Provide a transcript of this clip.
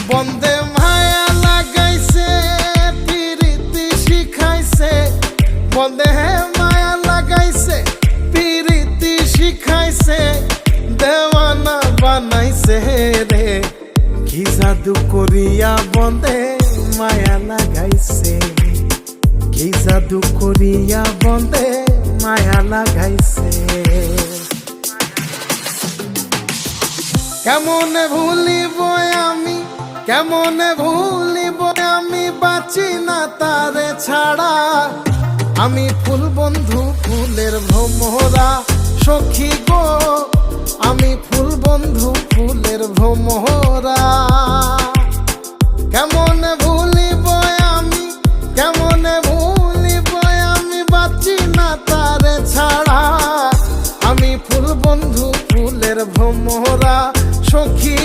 বন্দে মায়া লাগাইছে পিরিতি শিখাইছে, বন্দে মায়া লাগাইছে পিরিতি শিখাইছে, দেওয়ানা বানাইছে রে। কি জাদু করিয়া বন্দে মায়া লাগাইছে, কি জাদু করিয়া বন্দে মায়া লাগাইছে। কেমনে ভুলিব আমি, কেমনে ভুলিব আমি, বাঁচি না তারে ছাড়া। আমি ফুল বন্ধু ফুলের ভ্রমরা সখী গো, আমি ফুল বন্ধু ফুলের ভ্রমরা। কেমনে ভুলিব আমি, কেমনে ভুলিব আমি, বাঁচি না তারে ছাড়া। আমি ফুল বন্ধু ফুলের ভ্রমরা সখী।